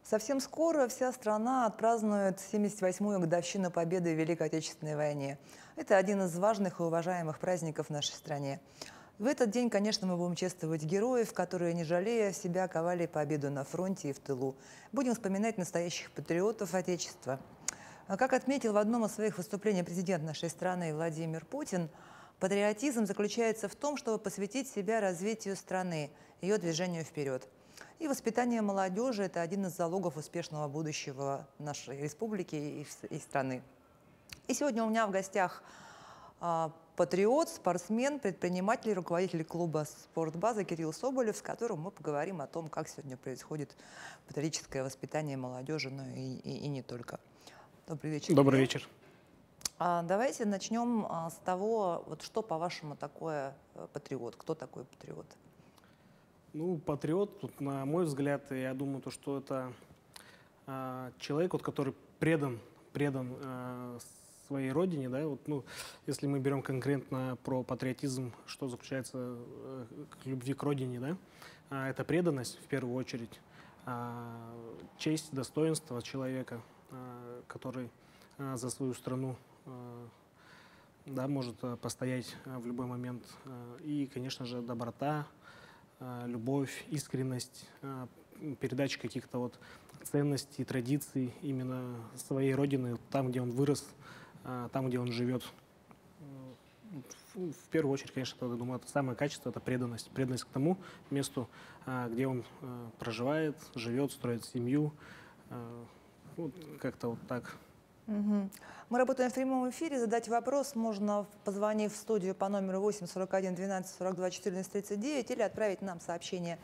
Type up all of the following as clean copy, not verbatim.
Совсем скоро вся страна отпразднует 78-ю годовщину Победы в Великой Отечественной войне. Это один из важных и уважаемых праздников в нашей стране. В этот день, конечно, мы будем чествовать героев, которые, не жалея себя, ковали победу на фронте и в тылу. Будем вспоминать настоящих патриотов Отечества. Как отметил в одном из своих выступлений президент нашей страны Владимир Путин, патриотизм заключается в том, чтобы посвятить себя развитию страны, ее движению вперед. И воспитание молодежи – это один из залогов успешного будущего нашей республики и страны. И сегодня у меня в гостях патриот, спортсмен, предприниматель, руководитель клуба «Спортбаза» Кирилл Соболев, с которым мы поговорим о том, как сегодня происходит патриотическое воспитание молодежи, но и не только. Добрый вечер. Добрый вечер. Давайте начнем с того, вот что, по-вашему, такое патриот? Кто такой патриот? Ну, патриот, тут, на мой взгляд, я думаю, что это человек, вот, который предан своей родине, да, вот, ну, если мы берем конкретно про патриотизм, что заключается к любви к родине, да, это преданность в первую очередь, честь, достоинство человека, который за свою страну да, может постоять в любой момент, и, конечно же, доброта, любовь, искренность, передача каких-то вот ценностей, традиций именно своей родины, там, где он вырос, там, где он живет. В первую очередь, конечно, я думаю, это самое качество, это преданность. Преданность к тому месту, где он проживает, живет, строит семью. Вот как-то вот так. Угу. Мы работаем в прямом эфире. Задать вопрос можно, позвонив в студию по номеру 8 41 12 42 14 39 или отправить нам сообщение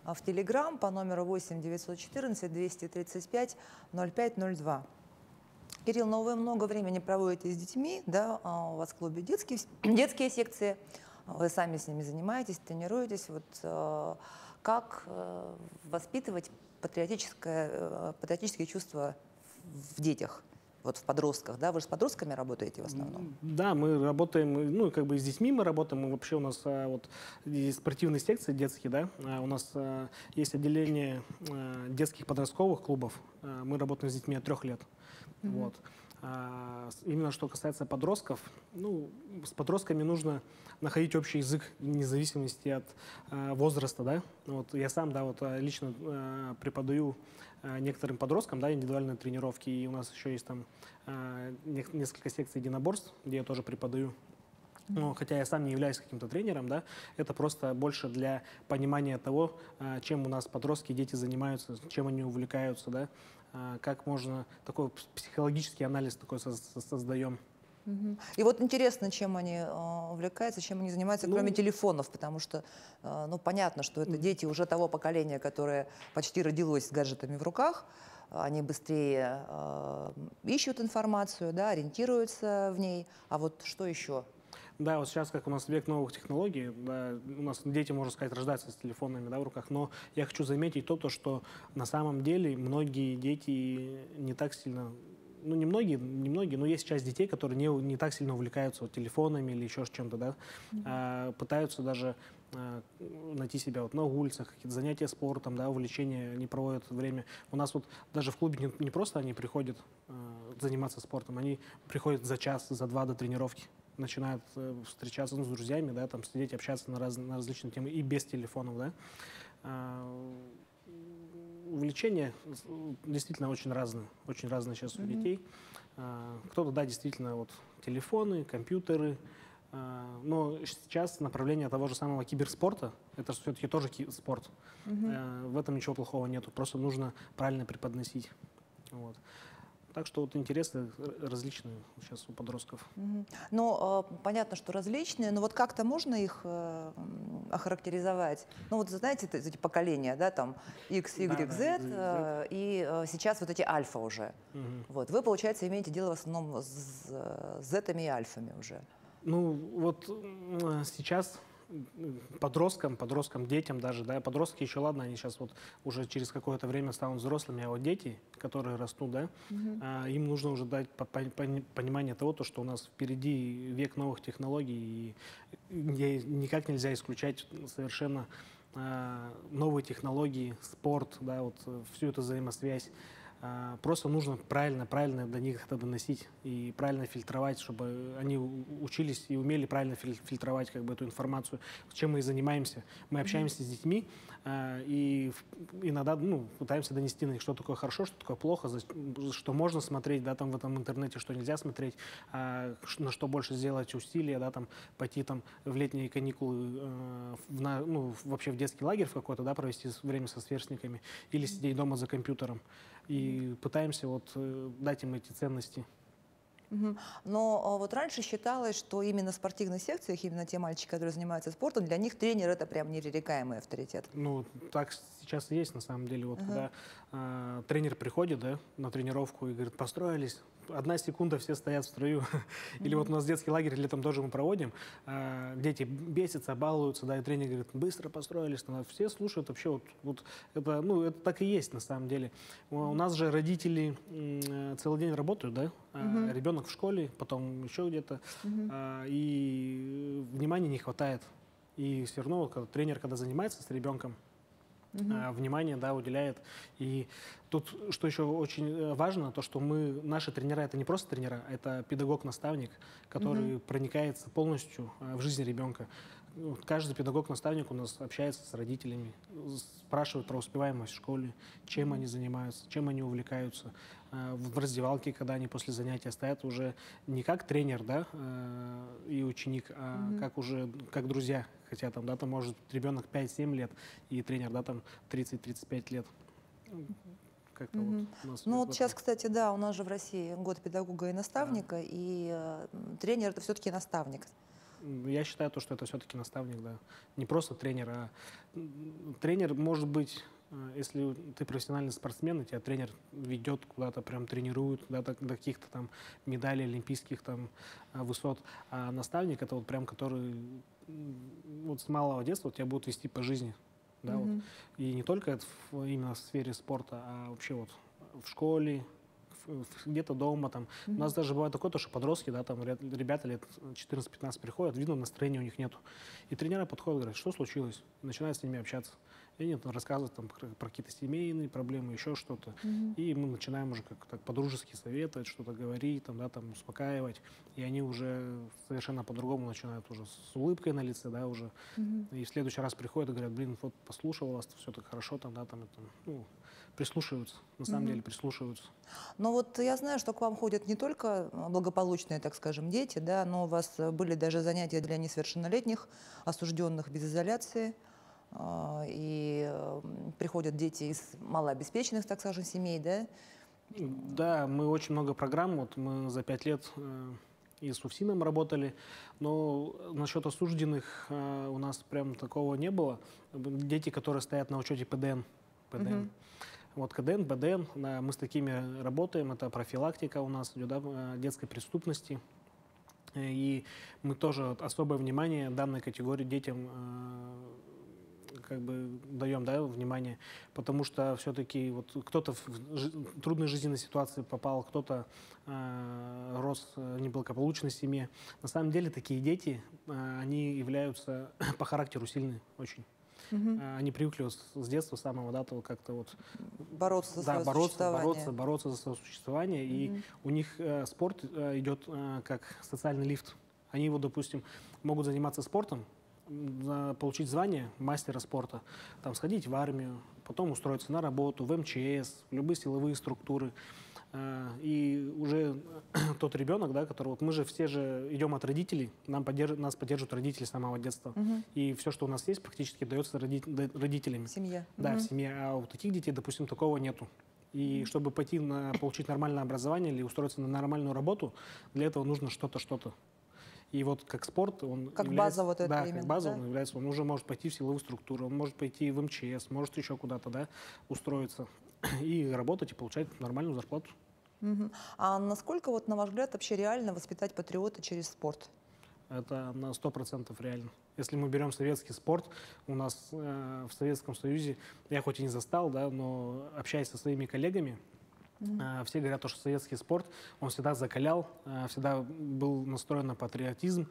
в Телеграм по номеру 8 914 235 0502. Кирилл, ну вы много времени проводите с детьми, да? У вас в клубе детские секции, вы сами с ними занимаетесь, тренируетесь. Вот, как воспитывать патриотические чувства в детях? Вот в подростках, да? Вы же с подростками работаете в основном? Да, мы работаем, ну, как бы с детьми мы работаем. Вообще у нас вот спортивные секции детские, да. У нас есть отделение детских подростковых клубов. Мы работаем с детьми от 3 лет. Вот. Именно что касается подростков, ну, с подростками нужно находить общий язык вне зависимости от возраста, да. Вот я сам, да, вот лично преподаю некоторым подросткам, да, индивидуальные тренировки, и у нас еще есть там несколько секций единоборств, где я тоже преподаю. Но, хотя я сам не являюсь каким-то тренером, да, это просто больше для понимания того, чем у нас подростки, дети занимаются, чем они увлекаются, да, как можно, такой психологический анализ такой создаем. И вот интересно, чем они увлекаются, чем они занимаются, кроме телефонов, потому что, ну, понятно, что это дети уже того поколения, которое почти родилось с гаджетами в руках, они быстрее ищут информацию, да, ориентируются в ней, а вот что еще? Да, вот сейчас, как у нас век новых технологий, да, у нас дети, можно сказать, рождаются с телефонами, да, в руках, но я хочу заметить то, что на самом деле многие дети не так сильно, ну, не многие, но есть часть детей, которые не так сильно увлекаются вот телефонами или еще чем-то, да, пытаются даже найти себя вот на улицах, какие-то занятия спортом, да, увлечения, они проводят время. У нас вот даже в клубе не просто они приходят заниматься спортом, они приходят за час, за два до тренировки, начинают встречаться, ну, с друзьями, да, там сидеть, общаться на различные темы и без телефонов, да. Увлечения действительно очень разные сейчас у детей. Кто-то, да, действительно, вот телефоны, компьютеры, но сейчас направление того же самого киберспорта, это все-таки тоже спорт. В этом ничего плохого нету, просто нужно правильно преподносить. Вот. Так что вот интересы различные сейчас у подростков. Ну, понятно, что различные, но вот как-то можно их охарактеризовать? Ну, вот знаете, эти поколения, да, там X, Y, Z, и сейчас вот эти альфа уже. Вот. Вы, получается, имеете дело в основном с зетами и альфами уже. Ну, вот сейчас подросткам, детям даже, да, подростки еще, ладно, они сейчас вот уже через какое-то время станут взрослыми, а вот дети, которые растут, да, им нужно уже дать понимание того, что у нас впереди век новых технологий, и никак нельзя исключать совершенно новые технологии, спорт, да, вот всю эту взаимосвязь. Просто нужно правильно до них это доносить и правильно фильтровать, чтобы они учились и умели правильно фильтровать как бы эту информацию, чем мы и занимаемся. Мы общаемся с детьми и иногда пытаемся донести на них, что такое хорошо, что такое плохо, что можно смотреть, да, там в этом интернете, что нельзя смотреть, на что больше сделать усилия, да, там пойти там в летние каникулы, вообще в детский лагерь в какой-то, да, провести время со сверстниками или сидеть дома за компьютером. И пытаемся вот дать им эти ценности. Но вот раньше считалось, что именно в спортивных секциях, именно те мальчики, которые занимаются спортом, для них тренер — это прям непререкаемый авторитет. Ну, так сейчас и есть на самом деле. Вот когда тренер приходит, да, на тренировку и говорит: построились, 1 секунда, все стоят в строю. Или вот у нас детский лагерь летом тоже мы проводим, дети бесятся, балуются, да, и тренер говорит: быстро построились, все слушают вообще, вот это, это так и есть на самом деле. У нас же родители целый день работают, да, ребенок в школе, потом еще где-то, и внимания не хватает. И все равно, тренер, когда занимается с ребенком, внимание, да, уделяет. И тут, что еще очень важно, то, что наши тренера — это не просто тренера, это педагог-наставник, который проникается полностью в жизнь ребенка. Каждый педагог-наставник у нас общается с родителями, спрашивает про успеваемость в школе, чем они занимаются, чем они увлекаются. В раздевалке, когда они после занятия стоят, уже не как тренер, да, и ученик, а как друзья. Хотя там, да, там может ребенок 5-7 лет, и тренер, да, там 30-35 лет. Как-то вот у нас вот сейчас, кстати, да, у нас же в России год педагога и наставника, и тренер — это все-таки наставник. Я считаю, что это все-таки наставник, да. Не просто тренер, а тренер может быть, если ты профессиональный спортсмен, и тебя тренер ведет куда-то, прям тренирует, да, до каких-то там медалей, олимпийских там высот. А наставник — это вот прям, который вот с малого детства тебя будет вести по жизни. Да, вот. И не только это именно в сфере спорта, а вообще вот в школе, где-то дома. Там. У нас даже бывает такое, что подростки, да, там ребята лет 14-15 приходят, видно, настроения у них нету. И тренера подходят, говорят: что случилось? И начинают с ними общаться. И они рассказывают там про какие-то семейные проблемы, еще что-то. И мы начинаем уже как-то по-дружески советовать, что-то говорить, там, да, там, успокаивать. И они уже совершенно по-другому начинают уже с улыбкой на лице, да, уже. И в следующий раз приходят и говорят: блин, вот послушал вас, все так хорошо, там, да, там, прислушиваются, на самом деле прислушиваются. Но вот я знаю, что к вам ходят не только благополучные, так скажем, дети, да, но у вас были даже занятия для несовершеннолетних, осужденных без изоляции. И приходят дети из малообеспеченных, так скажем, семей, да? Да, мы очень много программ, вот мы за 5 лет и с УФСИНом работали, но насчет осужденных у нас прям такого не было. Дети, которые стоят на учете ПДН. Вот КДН, БДН, мы с такими работаем, это профилактика у нас идет, да, детской преступности. И мы тоже особое внимание данной категории детям как бы даем, да, внимание, потому что все-таки вот кто-то в трудной жизненной ситуации попал, кто-то рос в неблагополучной семье. На самом деле такие дети, они являются по характеру сильны очень. Они привыкли вот с детства самого, да, как-то вот бороться за свое существование. Бороться за свое существование. И у них спорт идет как социальный лифт. Они вот, допустим, могут заниматься спортом, получить звание мастера спорта, там, сходить в армию, потом устроиться на работу, в МЧС, в любые силовые структуры. И уже тот ребенок, да, который вот мы же все же идем от родителей, нас поддерживают родители с самого детства. И все, что у нас есть, практически дается родителями. Семья. Да, в семье. А у таких детей, допустим, такого нету. И чтобы пойти получить нормальное образование или устроиться на нормальную работу, для этого нужно что-то. И вот как спорт, он как является, база вот это да, именно, как база, да? он является, он уже может пойти в силовую структуру, он может пойти в МЧС, может еще куда-то, да, устроиться и работать, и получать нормальную зарплату. А насколько, вот, на ваш взгляд, вообще реально воспитать патриота через спорт? Это на 100% реально. Если мы берем советский спорт, у нас в Советском Союзе, я хоть и не застал, да, но общаясь со своими коллегами, все говорят, что советский спорт, он всегда закалял, всегда был настроен на патриотизм.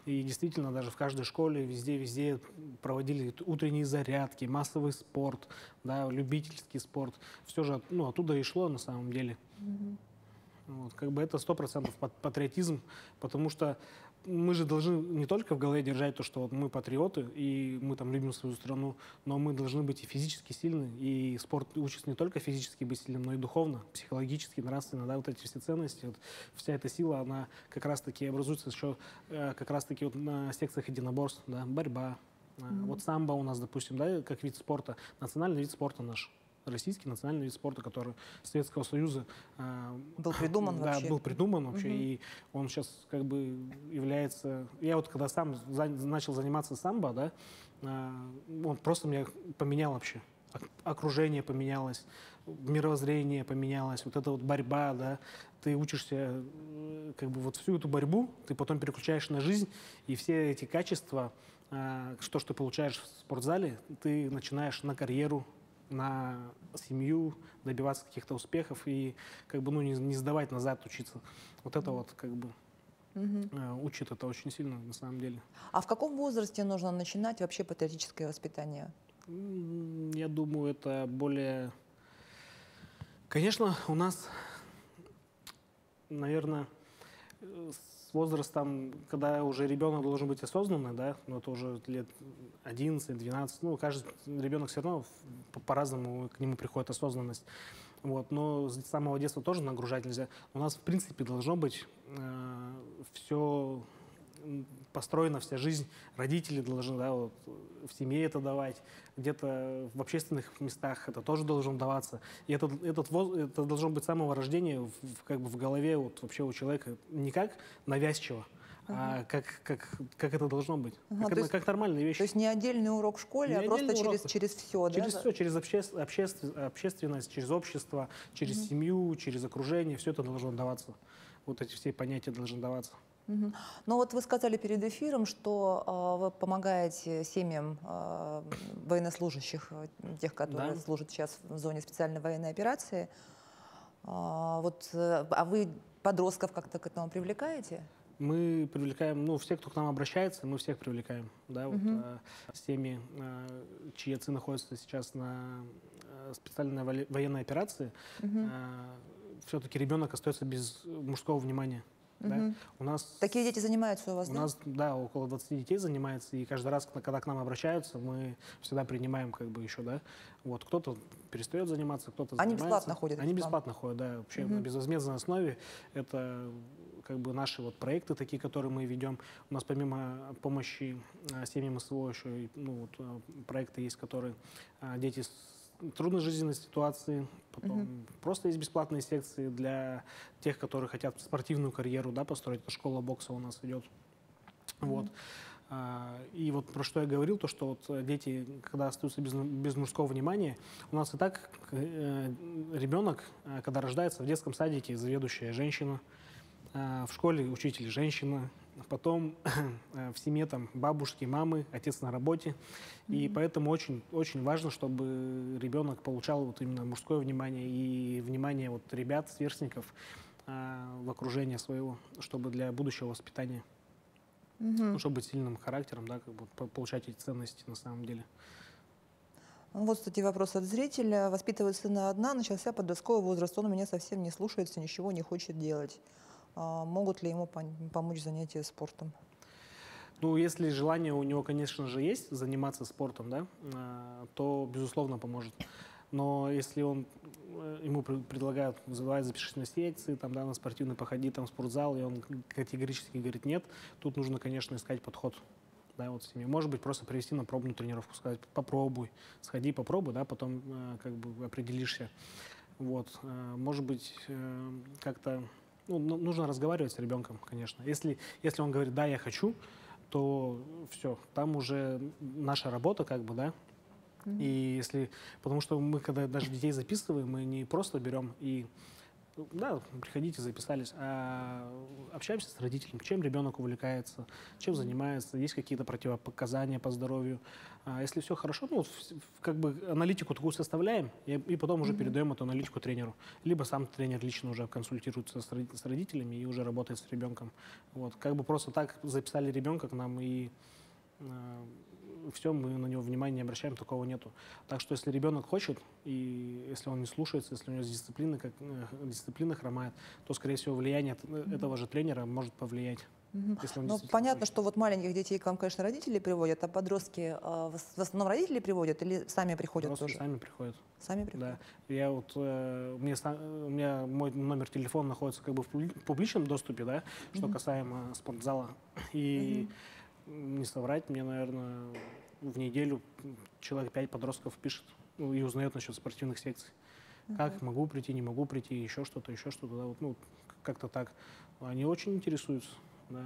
И действительно, даже в каждой школе, везде проводили утренние зарядки, массовый спорт, да, любительский спорт. Все же оттуда и шло на самом деле. Вот, как бы это 100% патриотизм, потому что мы же должны не только в голове держать то, что вот мы патриоты, и мы там любим свою страну, но мы должны быть и физически сильны, и спорт учит не только физически быть сильным, но и духовно, психологически, нравственно, да, вот эти все ценности, вот, вся эта сила, она как раз-таки образуется еще как раз-таки вот на секциях единоборств, да, борьба, вот самбо у нас, допустим, да, как вид спорта, национальный вид спорта наш. Российский национальный вид спорта, который Советского Союза был придуман вообще. Да, был придуман вообще, и он сейчас как бы является... Я вот когда сам начал заниматься самбо, да, он просто меня поменял вообще. Окружение поменялось, мировоззрение поменялось, вот эта вот борьба, да, ты учишься как бы вот всю эту борьбу, ты потом переключаешь на жизнь, и все эти качества, что ты получаешь в спортзале, ты начинаешь на карьеру, на семью, добиваться каких-то успехов и как бы не сдавать назад, учиться. Вот это вот как бы учит это очень сильно на самом деле. А в каком возрасте нужно начинать вообще патриотическое воспитание? Я думаю, это более... Конечно, у нас, наверное, с возрастом, когда уже ребенок должен быть осознанный, да, но это уже лет 11-12, ну, каждый ребенок все равно по-разному к нему приходит осознанность. Вот, но с самого детства тоже нагружать нельзя. У нас, в принципе, должно быть все построена вся жизнь, родители должны, да, вот, в семье это давать, где-то в общественных местах это тоже должно даваться. И это должно быть с самого рождения как бы в голове вот, вообще у человека не как навязчиво, а как это должно быть, как нормальные вещи. То есть не отдельный урок в школе, а просто через все, да? Через все, через общественность, через общество, через семью, через окружение, все это должно даваться. Вот эти все понятия должны даваться. Но вот вы сказали перед эфиром, что вы помогаете семьям военнослужащих, тех, которые служат сейчас в зоне специальной военной операции. А вы подростков как-то к этому привлекаете? Мы привлекаем, ну, всех, кто к нам обращается, мы всех привлекаем, да, вот, семьи, чьи отцы находятся сейчас на специальной военной операции, все-таки ребенок остается без мужского внимания. Да? У нас, такие дети занимаются у вас, да? У нас, да, около 20 детей занимается, и каждый раз, когда к нам обращаются, мы всегда принимаем как бы еще, да. Вот, кто-то перестает заниматься, кто-то занимается. Они бесплатно ходят? Они бесплатно ходят, да, вообще на безвозмездной основе. Это как бы наши вот проекты такие, которые мы ведем. У нас помимо помощи семьям СВО еще и, ну, вот, проекты есть, которые дети с трудной жизненной ситуации, потом просто есть бесплатные секции для тех, которые хотят спортивную карьеру, да, построить. Это школа бокса у нас идет. Вот. И вот про что я говорил, то что вот дети, когда остаются без мужского внимания, у нас и так ребенок, когда рождается в детском садике, заведующая женщина, в школе учитель женщина, потом в семье там бабушки, мамы, отец на работе. И поэтому очень, очень важно, чтобы ребенок получал вот именно мужское внимание и внимание вот ребят, сверстников в окружении своего, чтобы для будущего воспитания, ну, чтобы быть сильным характером, да, как бы получать эти ценности на самом деле. Вот, кстати, вопрос от зрителя. Воспитываю сына одна, начался подростковый возраст, он меня совсем не слушается, ничего не хочет делать. Могут ли ему помочь занятия спортом? Ну, если желание у него, конечно же, есть заниматься спортом, да, то, безусловно, поможет. Но если ему предлагают, вызывают, запишись на секции, там, да, на спортивный походи, там, в спортзал, и он категорически говорит нет, тут нужно, конечно, искать подход. Да, вот с ними. Может быть, просто привести на пробную тренировку, сказать, попробуй, сходи, попробуй, да, потом как бы определишься. Вот. Может быть, как-то... Ну, нужно разговаривать с ребенком, конечно. Если он говорит, да, я хочу, то все, там уже наша работа, как бы, да. И если, потому что мы, когда даже детей записываем, мы не просто берем и да, приходите, записались. Общаемся с родителем, чем ребенок увлекается, чем занимается, есть какие-то противопоказания по здоровью. Если все хорошо, ну, как бы аналитику такую составляем, и потом уже передаем эту аналитику тренеру. Либо сам тренер лично уже консультируется с родителями и уже работает с ребенком. Вот. Как бы просто так записали ребенка к нам, и все, мы на него внимания не обращаем, такого нету. Так что если ребенок хочет, и если он не слушается, если у него дисциплина хромает, то, скорее всего, влияние этого же тренера может повлиять. Если он Ну, действительно понятно, хочет. что вот маленьких детей к вам, конечно, родители приводят, а подростки в основном родители приводят или сами приходят Взрослые тоже? сами приходят. Сами приходят? Да. Я вот, у меня мой номер телефона находится как бы в публичном доступе, да, что касаемо спортзала. И не соврать, мне, наверное, в неделю человек 5 подростков пишет, ну, и узнает насчет спортивных секций. Как могу прийти, не могу прийти, еще что-то, да, вот, ну, как-то так. Они очень интересуются. Да.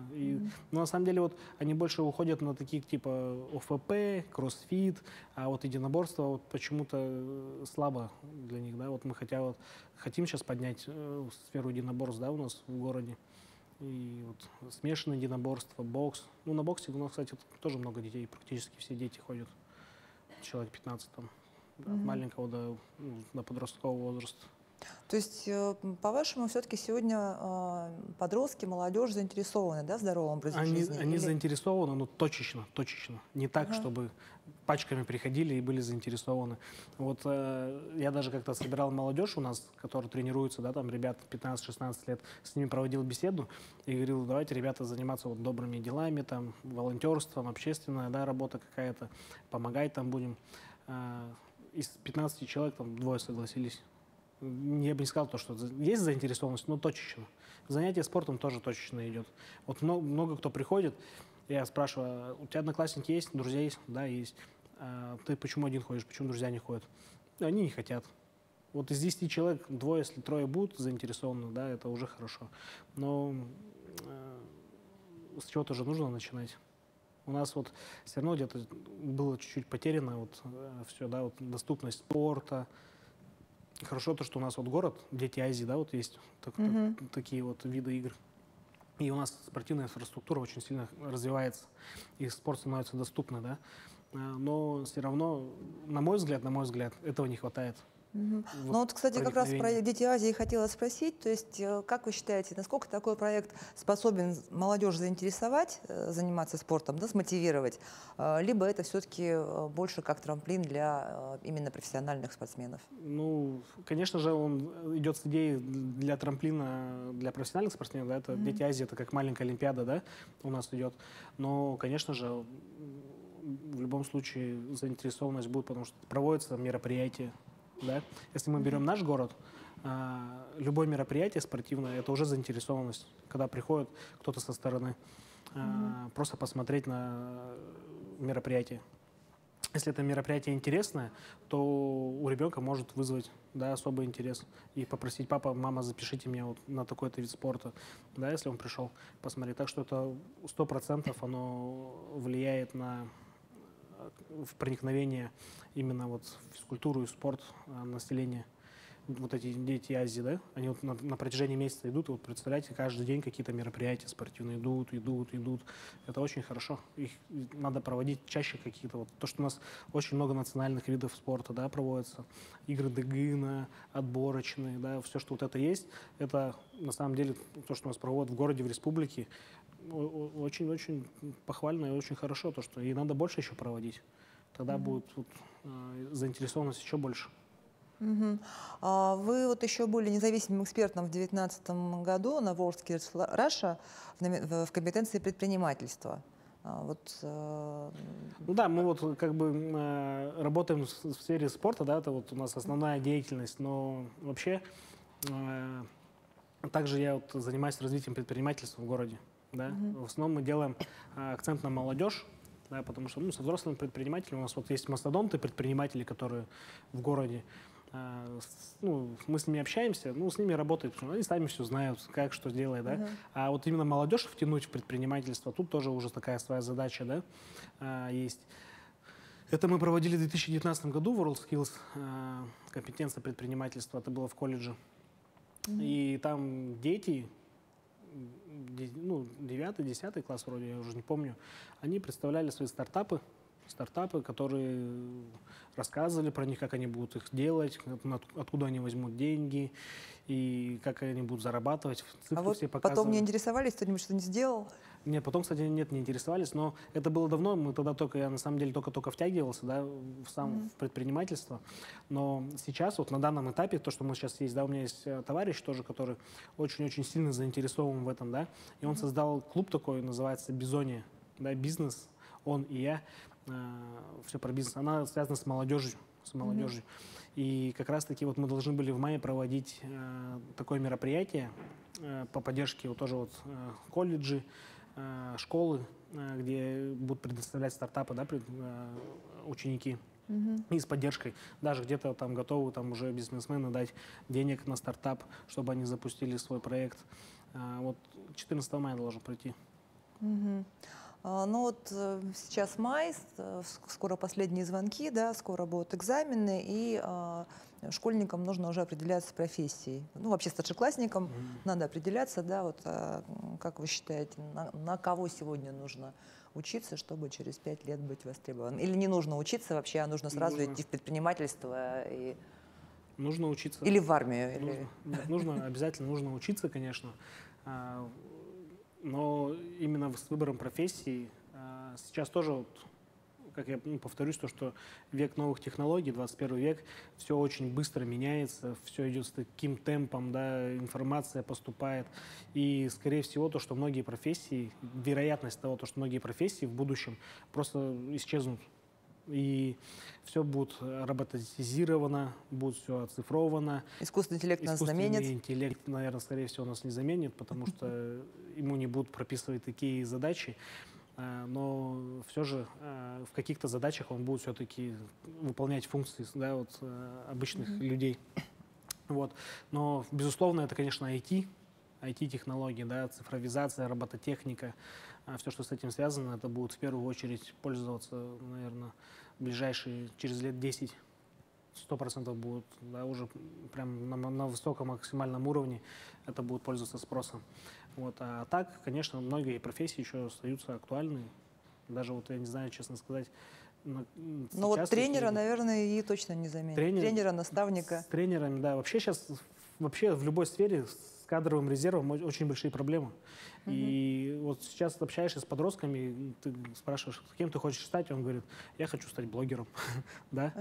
Но на самом деле вот они больше уходят на такие типа ОФП, кроссфит, а вот единоборство вот почему-то слабо для них. Да. Вот мы хотим сейчас поднять сферу единоборств, да, у нас в городе. И вот смешанное единоборство, бокс. Ну, на боксе у нас, кстати, тоже много детей, практически все дети ходят. Человек 15 там, от маленького до подросткового возраста. То есть, по-вашему, все-таки сегодня подростки, молодежь заинтересованы, да, в здоровом образе жизни? Они Или- заинтересованы, но точечно. Не так, чтобы пачками приходили и были заинтересованы. Вот я даже как-то собирал молодежь у нас, которая тренируется, да, там ребят 15-16 лет, с ними проводил беседу и говорил, давайте, ребята, заниматься вот добрыми делами, там, волонтерством, общественная, да, работа какая-то, помогать там будем. Из 15 человек там 2 согласились. Я бы не сказал, что есть заинтересованность, но точечно. Занятие спортом тоже точечно идет. Вот много кто приходит, я спрашиваю, у тебя одноклассники есть, друзья есть? Да, есть. Ты почему один ходишь, почему друзья не ходят? Они не хотят. Вот из 10 человек 2, если 3 будут заинтересованы, да, это уже хорошо. Но с чего-то же нужно начинать. У нас вот все равно где-то было чуть-чуть потеряно вот все, да, вот доступность спорта. Хорошо то, что у нас вот город, Дети Азии, да, вот есть такие вот виды игр. И у нас спортивная инфраструктура очень сильно развивается, и спорт становится доступным, да. Но все равно, на мой взгляд, этого не хватает. Ну вот, кстати, как раз про проникновение. Дети Азии хотела спросить. То есть, как вы считаете, насколько такой проект способен молодежь заинтересовать, заниматься спортом, да, смотивировать, либо это все-таки больше как трамплин для именно профессиональных спортсменов? Ну, конечно же, он идет с идеей для трамплина для профессиональных спортсменов, да, это Дети Азии, это как маленькая Олимпиада, да, у нас идет. Но, конечно же, в любом случае заинтересованность будет, потому что проводятся мероприятия, да. Если мы берем наш город, любое мероприятие спортивное, это уже заинтересованность, когда приходит кто-то со стороны, просто посмотреть на мероприятие. Если это мероприятие интересное, то у ребенка может вызвать, да, особый интерес и попросить: папа, мама, запишите меня вот на такой-то вид спорта, да, если он пришел посмотреть. Так что это 100% оно влияет в проникновение именно вот в физкультуру и спорт населения. Вот эти Дети Азии, да, они вот на протяжении месяца идут, и вот представляете, каждый день какие-то мероприятия спортивные идут. Это очень хорошо. Их надо проводить чаще какие-то. Вот то, что у нас очень много национальных видов спорта, да, проводятся. Игры Дегына, отборочные, да, все, что вот это есть, это на самом деле то, что у нас проводят в городе, в республике, очень-очень похвально и очень хорошо, то, что и надо больше еще проводить. Тогда будет вот, заинтересованность еще больше. Вы вот еще были независимым экспертом в 2019 году на WorldSkills Russia в компетенции предпринимательства. Ну да, мы вот как бы работаем в сфере спорта, да, это вот у нас основная деятельность, но вообще также я вот занимаюсь развитием предпринимательства в городе, да. В основном мы делаем акцент на молодежь, да, потому что со взрослыми предпринимателями у нас вот есть мастодонты предприниматели, которые в городе. Мы с ними общаемся, с ними работают, потому что они сами все знают, как, что делать, да. А вот именно молодежь втянуть в предпринимательство, тут тоже уже такая своя задача, да, есть. Это мы проводили в 2019 году, WorldSkills, компетенция предпринимательства, это было в колледже. И там дети, ну, 9-10 класс вроде, я уже не помню, они представляли свои стартапы, которые рассказывали про них, как они будут их делать, откуда они возьмут деньги и как они будут зарабатывать. А вот все потом не интересовались, кто-нибудь что-нибудь сделал? Нет, потом, кстати, нет, не интересовались, но это было давно, мы тогда я на самом деле только втягивался, да, в предпринимательство, но сейчас, вот на данном этапе, то, что мы сейчас есть, да, у меня есть товарищ тоже, который очень-очень сильно заинтересован в этом, да, и он создал клуб такой, называется «Бизония», да, бизнес, он и я, все про бизнес, она связана с молодежью, И как раз-таки вот мы должны были в мае проводить такое мероприятие по поддержке вот тоже вот колледжи, школы, где будут предоставлять стартапы, да, ученики. И с поддержкой. Даже где-то там готовы там уже бизнесмены дать денег на стартап, чтобы они запустили свой проект. Вот 14 мая должен пройти. Ну вот сейчас май, скоро последние звонки, да, скоро будут экзамены, и школьникам нужно уже определяться с профессией. Ну, вообще старшеклассникам надо определяться, да, вот как вы считаете, на кого сегодня нужно учиться, чтобы через 5 лет быть востребованным? Или не нужно учиться вообще, а нужно сразу идти в предпринимательство? Нужно учиться. Или в армию? Обязательно нужно учиться, конечно. Но именно с выбором профессии сейчас тоже, вот, как я повторюсь, то, что век новых технологий, 21 век, все очень быстро меняется, все идет с таким темпом, да, информация поступает. И, скорее всего, то, что многие профессии, вероятность того, что многие профессии в будущем просто исчезнут. И все будет роботизировано, будет все оцифровано. Искусственный интеллект нас заменит? Искусственный интеллект, наверное, скорее всего, нас не заменит, потому что ему не будут прописывать такие задачи. Но все же в каких-то задачах он будет все-таки выполнять функции, да, вот, обычных людей. Вот. Но, безусловно, это, конечно, IT-технологии, да, цифровизация, робототехника, все, что с этим связано, это будет в первую очередь пользоваться, наверное, ближайшие, через лет 10, 100% будут, да, уже прям на высоком максимальном уровне это будет пользоваться спросом. Вот. А так, конечно, многие профессии еще остаются актуальны. Даже вот, я не знаю, честно сказать, ну вот тренера, наверное, и точно не заменит. Тренера, наставника. С тренерами, да. Вообще сейчас в любой сфере с кадровым резервом очень большие проблемы. И вот сейчас общаешься с подростками, ты спрашиваешь, кем ты хочешь стать, он говорит, я хочу стать блогером. Да?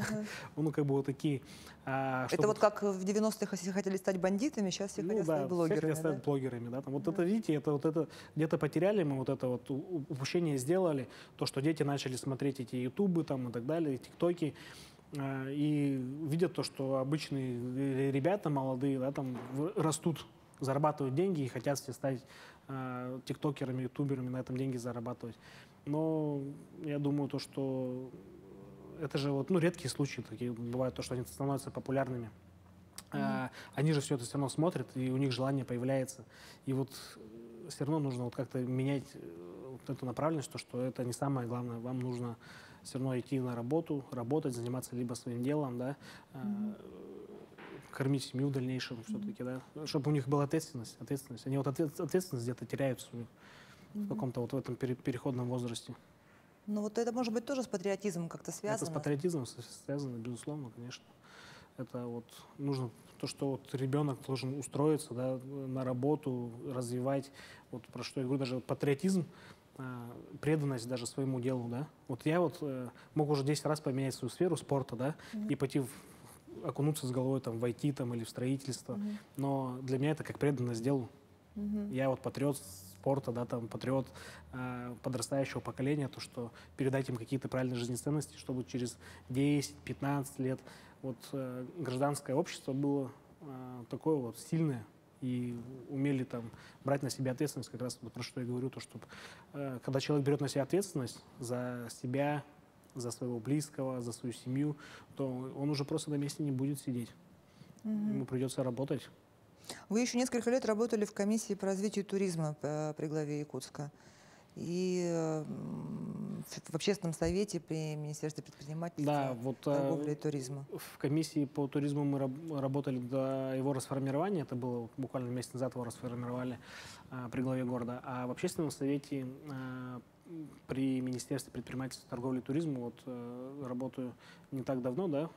Ну, как бы вот такие. Это вот как в 90-х все хотели стать бандитами, сейчас все хотят стать блогерами. Все хотят стать блогерами. Да? Вот это, видите, это где-то потеряли мы, вот это вот упущение сделали, то, что дети начали смотреть эти ютубы там и так далее, тиктоки, и видят то, что обычные ребята молодые, да, там растут, зарабатывают деньги и хотят все стать тиктокерами, ютуберами, на этом деньги зарабатывать. Но я думаю, то, что это же вот, ну, редкие случаи такие бывают, то, что они становятся популярными. Они же все это все равно смотрят, и у них желание появляется. И вот все равно нужно вот как-то менять вот эту направленность, то, что это не самое главное. Вам нужно все равно идти на работу, работать, заниматься либо своим делом, да, кормить семью в дальнейшем все-таки, да, чтобы у них была ответственность. Они вот ответственность где-то теряют свою в каком-то вот в этом переходном возрасте. Ну вот это, может быть, тоже с патриотизмом как-то связано? Это с патриотизмом связано, безусловно, конечно. Это вот нужно то, что вот ребенок должен устроиться, да, на работу, развивать, вот про что я говорю, даже патриотизм, преданность даже своему делу, да. Вот я вот мог уже 10 раз поменять свою сферу спорта, да, и пойти окунуться с головой там, в IT там, или в строительство. Но для меня это как преданность делу. Я вот патриот спорта, да, там, патриот подрастающего поколения, то, что передать им какие-то правильные жизненные ценности, чтобы через 10-15 лет вот, гражданское общество было такое вот сильное и умели там брать на себя ответственность, как раз вот, про что я говорю, то, что когда человек берет на себя ответственность за себя, за своего близкого, за свою семью, то он уже просто на месте не будет сидеть. Ему придется работать. Вы еще несколько лет работали в комиссии по развитию туризма при главе Якутска. и в общественном совете при Министерстве предпринимательства, Да, вот торговли и туризма. в комиссии по туризму мы работали до его расформирования, это было буквально месяц назад его расформировали при главе города, а в общественном совете при Министерстве предпринимательства, торговли и туризма вот работаю не так давно, да.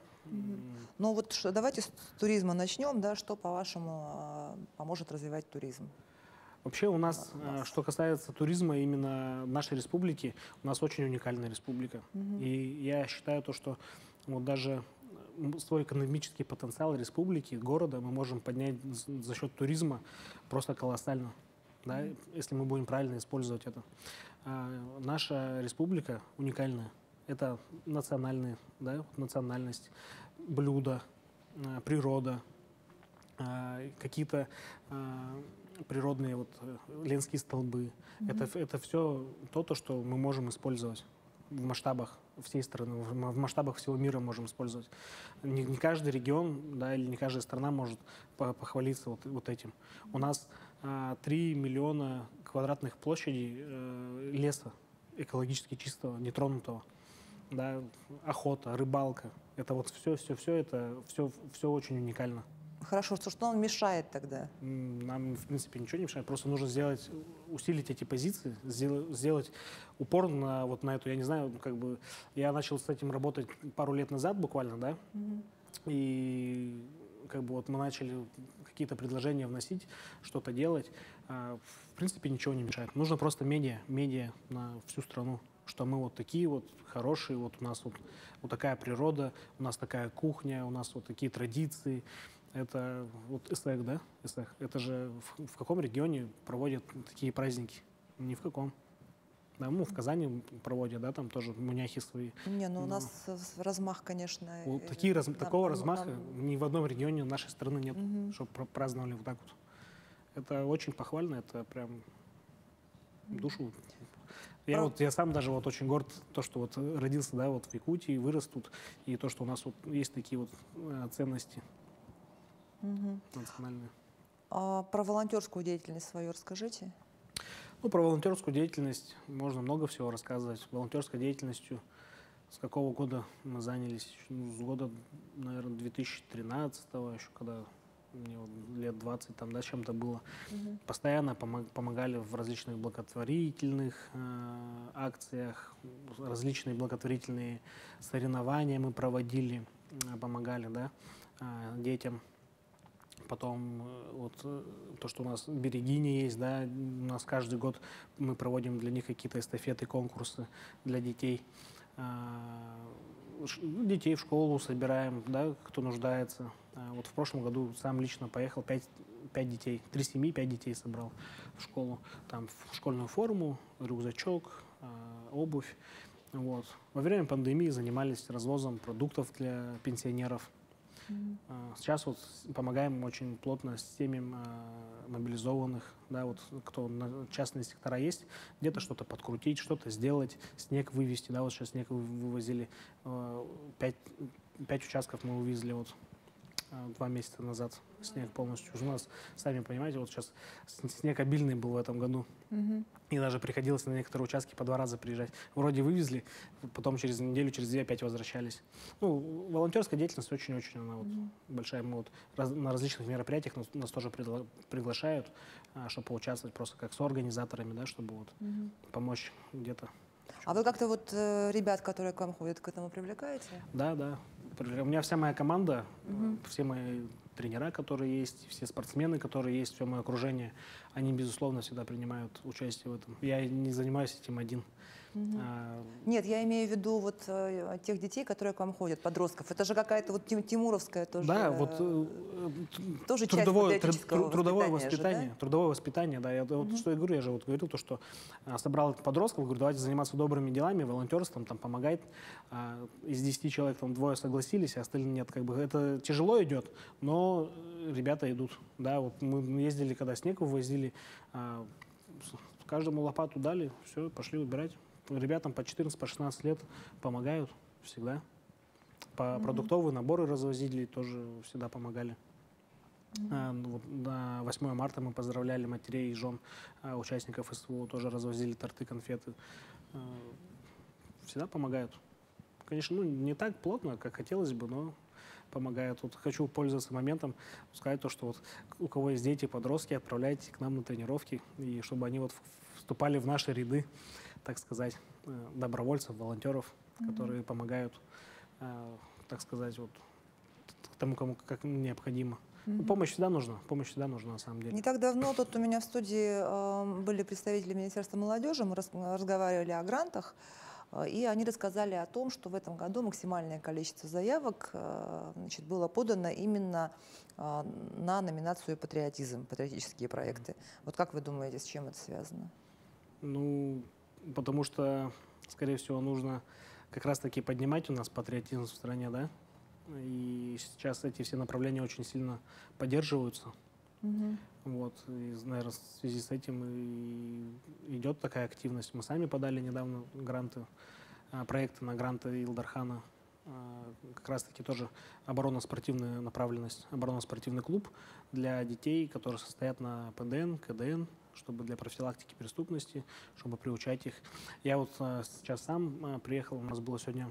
Ну вот давайте с туризма начнем, да, что, по-вашему, поможет развивать туризм? Вообще у нас, что касается туризма именно нашей республики, у нас очень уникальная республика. И я считаю то, что вот даже свой экономический потенциал республики, города мы можем поднять за счет туризма просто колоссально, да, если мы будем правильно использовать это. Наша республика уникальная. Это национальные, да, национальность, блюда, природа, какие-то природные вот ленские столбы. Это все то, что мы можем использовать в масштабах всей страны, в масштабах всего мира можем использовать. Не каждый регион, да, или не каждая страна может похвалиться вот этим. У нас 3 миллиона квадратных площадей леса экологически чистого, нетронутого. Да, охота, рыбалка. Это вот все это все очень уникально. Хорошо, что нам мешает тогда? Нам, в принципе, ничего не мешает. Просто нужно усилить эти позиции, сделать упор на эту, я не знаю, как бы, я начал с этим работать пару лет назад буквально, да, и как бы вот мы начали какие-то предложения вносить, что-то делать. В принципе, ничего не мешает. Нужно просто медиа на всю страну, что мы вот такие вот хорошие, вот у нас вот такая природа, у нас такая кухня, у нас вот такие традиции. Это вот ЭСЭК, да? ЭСЭК. Это же в каком регионе проводят такие праздники? Ни в каком. Да, в Казани проводят, да, там тоже муняхи свои. Не, ну у нас размах, конечно. Вот такого размаха ни в одном регионе нашей страны нет, чтобы праздновали вот так вот. Это очень похвально, это прям душу. Я сам даже вот очень горд, то, что вот родился, да, вот в Якутии, вырос тут, и то, что у нас вот есть такие вот ценности национальные. А про волонтерскую деятельность свою расскажите. Ну, про волонтерскую деятельность можно много всего рассказывать. Волонтерской деятельностью с какого года мы занялись? С года, наверное, 2013-го, еще когда мне вот лет 20 там, да, чем-то было. Постоянно помогали в различных благотворительных акциях, различные благотворительные соревнования мы проводили, помогали, да, детям. Потом вот то, что у нас берегини есть, да, у нас каждый год мы проводим для них какие-то эстафеты, конкурсы для детей. Детей в школу собираем, да, кто нуждается. Вот в прошлом году сам лично поехал, 5 детей, 3 семьи, 5 детей собрал в школу. Там в школьную форму, рюкзачок, обувь. Вот. Во время пандемии занимались развозом продуктов для пенсионеров. Сейчас вот помогаем очень плотно с семьями мобилизованных, да, вот кто частные сектора есть, где-то что-то подкрутить, что-то сделать, снег вывести, да, вот сейчас снег вывозили, 5 участков мы увезли вот 2 месяца назад, снег полностью. Уже у нас, сами понимаете, вот сейчас снег обильный был в этом году. И даже приходилось на некоторые участки по 2 раза приезжать. Вроде вывезли, потом через неделю, через 2 опять возвращались. Ну, волонтерская деятельность очень-очень она вот большая. Мы вот на различных мероприятиях нас тоже приглашают, чтобы поучаствовать просто как соорганизаторами, да, чтобы вот помочь где-то. А вы как-то вот ребят, которые к вам ходят, к этому привлекаете? Да. У меня вся моя команда, все мои тренера, которые есть, все спортсмены, которые есть, все мое окружение, они, безусловно, всегда принимают участие в этом. Я не занимаюсь этим один. Нет, я имею в виду вот тех детей, которые к вам ходят, подростков. Это же какая-то вот тимуровская тоже. Да, вот тоже трудовое воспитания, да? Трудовое воспитание, да. Вот что я говорю, я же вот говорил то, что собрал подростков, говорю, давайте заниматься добрыми делами, волонтерством, там помогать. Из 10 человек там 2 согласились, а остальные нет. Как бы это тяжело идет, но ребята идут. Да, вот мы ездили, когда снег вывозили, каждому лопату дали, все, пошли убирать. Ребятам по 14-16 лет помогают всегда. Продуктовые наборы развозили, тоже всегда помогали. Ну, вот на 8 марта мы поздравляли матерей и жен участников СВО, тоже развозили торты, конфеты. Э, Всегда помогают. Конечно, ну, не так плотно, как хотелось бы, но помогают. Вот хочу пользоваться моментом, сказать то, что вот у кого есть дети, подростки, отправляйте к нам на тренировки, и чтобы они вот вступали в наши ряды, так сказать, добровольцев, волонтеров, которые помогают, так сказать, вот тому, кому как необходимо. Ну, помощь всегда нужна на самом деле. Не так давно тут у меня в студии были представители Министерства молодежи, мы разговаривали о грантах, и они рассказали о том, что в этом году максимальное количество заявок значит, было подано именно на номинацию «Патриотизм», патриотические проекты. Вот как вы думаете, с чем это связано? Ну, потому что, скорее всего, нужно как раз-таки поднимать у нас патриотизм в стране, да? И сейчас эти все направления очень сильно поддерживаются. Вот, и, наверное, в связи с этим и идет такая активность. Мы сами подали недавно проекты на гранты Илдархана. Как раз-таки тоже оборонно-спортивная направленность, оборонно-спортивный клуб для детей, которые состоят на ПДН, КДН, чтобы для профилактики преступности, чтобы приучать их. Я вот сейчас сам приехал, у нас было сегодня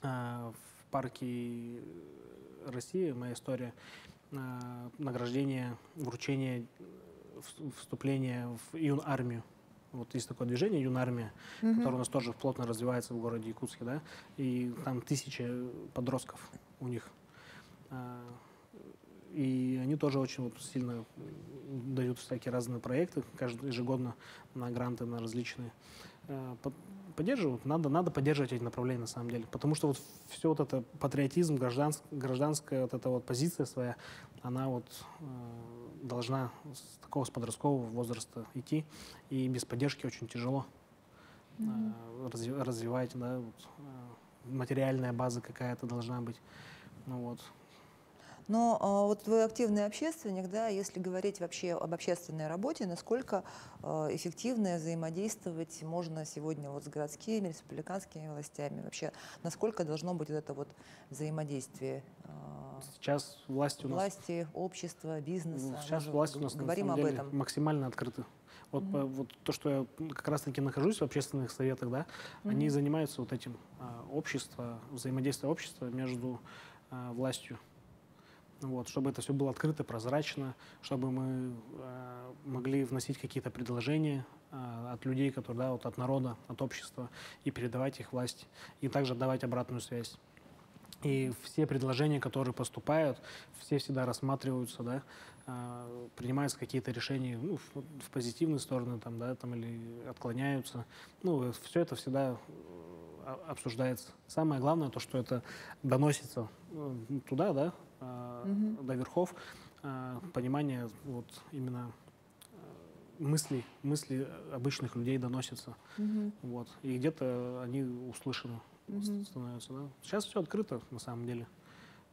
в парке России, моя история, награждение, вручение, вступление в юнармию. Вот есть такое движение «Юнармия», которое у нас тоже плотно развивается в городе Якутске, да, и там 1000 подростков у них. И они тоже очень вот сильно дают всякие разные проекты, ежегодно на гранты, на различные. Поддерживают, надо поддерживать эти направления на самом деле, потому что вот все вот это патриотизм, гражданская вот эта вот позиция своя, она вот должна с подросткового возраста идти, и без поддержки очень тяжело развивать, да, вот, материальная база какая-то должна быть, ну вот. Но вот вы активный общественник, да, если говорить вообще об общественной работе, насколько эффективно взаимодействовать можно сегодня вот с городскими, республиканскими властями? Вообще, насколько должно быть вот это вот взаимодействие? Сейчас власти, общества, бизнеса. Сейчас власти у нас говорим на самом об деле этом. максимально открыты. Вот, вот то, что я как раз-таки нахожусь в общественных советах, да, они занимаются вот этим взаимодействие общества между властью. Вот, чтобы это все было открыто, прозрачно, чтобы мы могли вносить какие-то предложения от людей, которые, да, вот от народа, от общества, и передавать их власти, и также давать обратную связь. И все предложения, которые поступают, все всегда рассматриваются, да, принимаются какие-то решения, ну, в позитивную сторону, там, да, там, или отклоняются. Ну, все это всегда обсуждается. Самое главное, то, что это доносится туда, да, до верхов, понимание вот именно мысли обычных людей доносятся. Вот. И где-то они услышаны становятся. Да? Сейчас все открыто, на самом деле.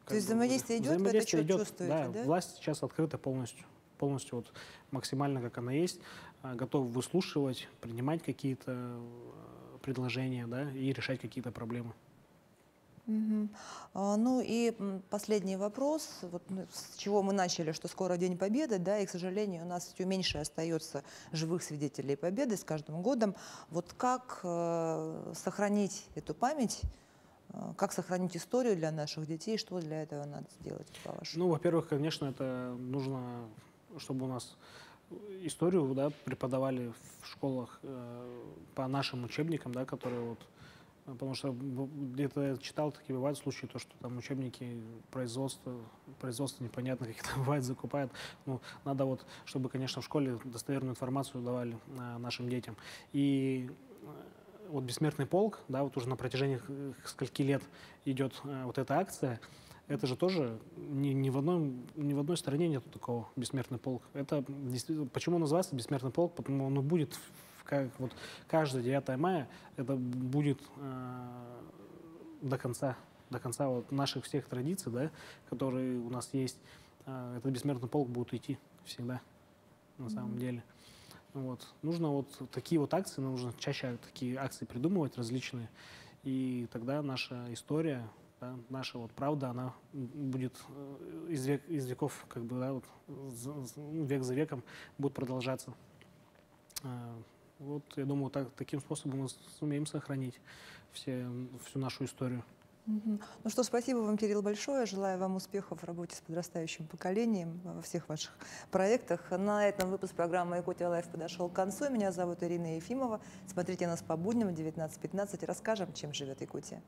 То есть взаимодействие идет, вы это чувствуете, да? Власть сейчас открыта полностью. Полностью вот максимально, как она есть, готова выслушивать, принимать какие-то предложения, да, и решать какие-то проблемы. Ну и последний вопрос, вот, с чего мы начали, что скоро День Победы, да, и, к сожалению, у нас все меньше остается живых свидетелей Победы с каждым годом. Вот как сохранить эту память, как сохранить историю для наших детей, что для этого надо сделать, по-вашему? Ну, во-первых, конечно, это нужно, чтобы у нас историю, да, преподавали в школах по нашим учебникам, да, которые вот. Потому что где-то я читал, такие бывают случаи, то, что там учебники производства непонятно, как это бывает, закупают. Ну, надо вот, чтобы, конечно, в школе достоверную информацию давали нашим детям. И вот «Бессмертный полк», да, вот уже на протяжении скольки лет идет вот эта акция, это же тоже ни в одной стране нету такого «Бессмертный полк». Это действительно, почему он называется «Бессмертный полк»? Потому что он будет как вот каждое 9 мая это будет до конца вот наших всех традиций, да, которые у нас есть. Этот бессмертный полк будет идти всегда, на самом деле. Вот. Нужно вот такие вот акции, нужно чаще такие акции придумывать различные, и тогда наша история Да? Наша вот правда, она будет из веков, как бы, да, вот, век за веком будет продолжаться. Вот, я думаю, таким способом мы сумеем сохранить всю нашу историю. Ну что, спасибо вам, Кирилл, большое. Желаю вам успехов в работе с подрастающим поколением во всех ваших проектах. На этом выпуск программы «Якутия Лайф» подошел к концу. Меня зовут Ирина Ефимова. Смотрите нас по будням в 19:15. Расскажем, чем живет Якутия.